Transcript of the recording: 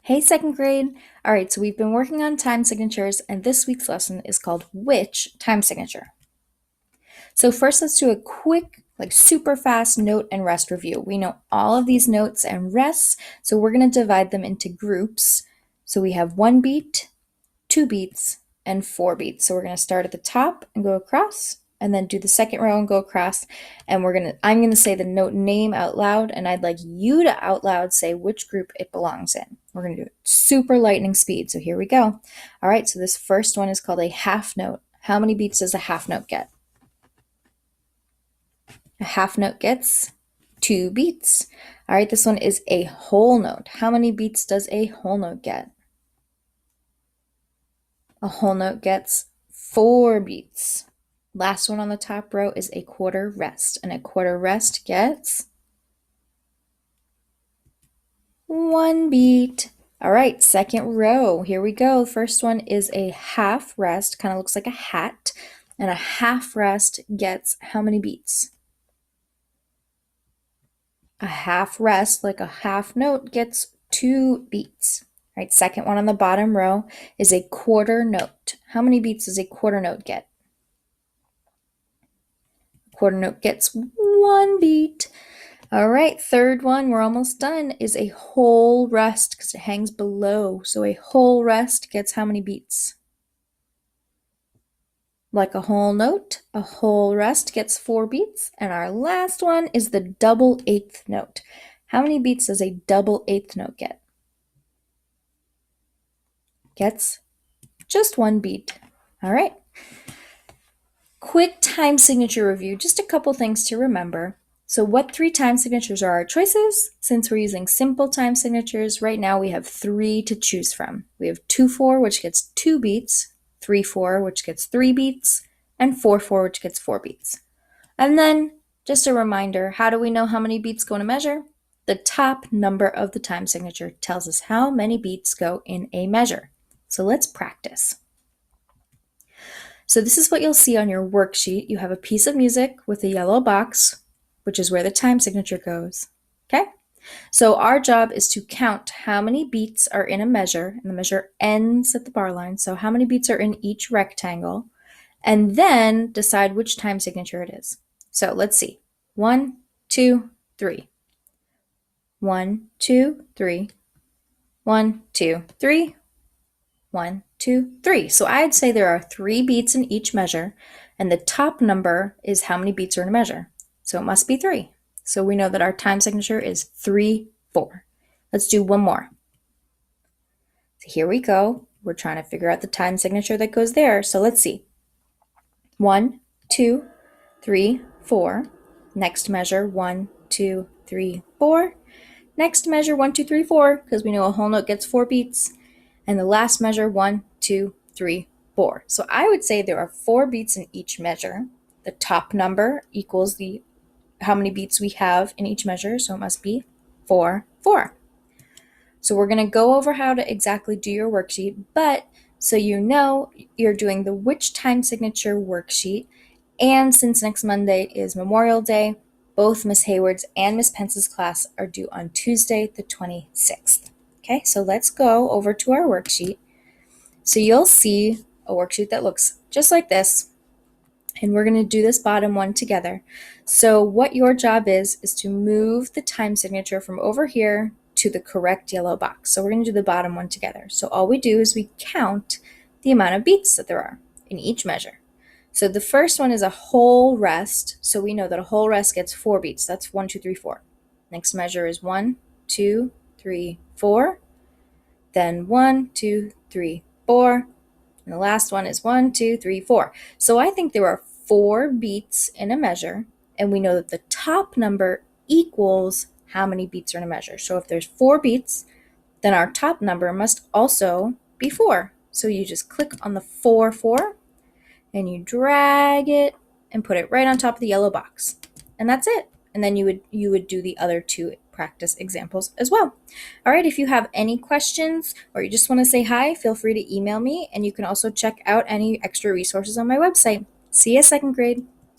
Hey, second grade. All right, so we've been working on time signatures, and this week's lesson is called Which Time Signature? So, first, let's do a quick, super fast note and rest review. We know all of these notes and rests, so we're going to divide them into groups. So, we have 1 beat, 2 beats, and 4 beats. So, we're going to start at the top and go across, and then do the second row and go across. And I'm going to say the note name out loud, and I'd like you to out loud say which group it belongs in. We're going to do it super lightning speed. So here we go. All right, so this first one is called a half note. How many beats does a half note get? A half note gets 2 beats. All right, this one is a whole note. How many beats does a whole note get? A whole note gets 4 beats. Last one on the top row is a quarter rest, and a quarter rest gets 1 beat. All right, second row. Here we go. First one is a half rest, kind of looks like a hat, and a half rest gets how many beats? A half rest, like a half note, gets 2 beats. All right, second one on the bottom row is a quarter note. How many beats does a quarter note get? Quarter note gets 1 beat. All right, third one, we're almost done, is a whole rest because it hangs below. So a whole rest gets how many beats? Like a whole note, a whole rest gets 4 beats. And our last one is the double eighth note. How many beats does a double eighth note get? Gets just 1 beat. All right. Quick time signature review, just a couple things to remember. So what 3 time signatures are our choices? Since we're using simple time signatures, right now we have 3 to choose from. We have 2-4, which gets 2 beats, 3-4, which gets 3 beats, and 4-4, which gets 4 beats. And then, just a reminder, how do we know how many beats go in a measure? The top number of the time signature tells us how many beats go in a measure. So let's practice. So this is what you'll see on your worksheet. You have a piece of music with a yellow box, which is where the time signature goes. Okay? So our job is to count how many beats are in a measure, and the measure ends at the bar line. So how many beats are in each rectangle, and then decide which time signature it is. So let's see. 1, 2, 3. 1, 2, 3. 1, 2, 3. 1, 2, 3. So I'd say there are 3 beats in each measure, and the top number is how many beats are in a measure. So it must be 3. So we know that our time signature is 3, 4. Let's do one more. So here we go. We're trying to figure out the time signature that goes there. So let's see. 1, 2, 3, 4. Next measure, 1, 2, 3, 4. Next measure, 1, 2, 3, 4, because we know a whole note gets 4 beats. And the last measure, 1, 2, 3, 4. So I would say there are 4 beats in each measure. The top number equals how many beats we have in each measure, so it must be 4, 4. So we're going to go over how to exactly do your worksheet, but so you know, you're doing the Which Time Signature worksheet, and since next Monday is Memorial Day, both Miss Hayward's and Miss Pence's class are due on Tuesday, the 26th. Okay, so let's go over to our worksheet. So you'll see a worksheet that looks just like this, and we're going to do this bottom one together. So what your job is to move the time signature from over here to the correct yellow box. So we're going to do the bottom one together. So all we do is we count the amount of beats that there are in each measure. So the first one is a whole rest. So we know that a whole rest gets 4 beats. That's 1, 2, 3, 4. Next measure is 1, 2, 3, 4. Then 1, 2, 3, 4. And the last one is 1, 2, 3, 4. So I think there are 4 beats in a measure, and we know that the top number equals how many beats are in a measure. So if there's 4 beats, then our top number must also be 4. So you just click on the 4, 4, and you drag it and put it right on top of the yellow box. And that's it. And then you would do the other 2 practice examples as well. All right, if you have any questions or you just want to say hi, feel free to email me, and you can also check out any extra resources on my website. See you, second grade.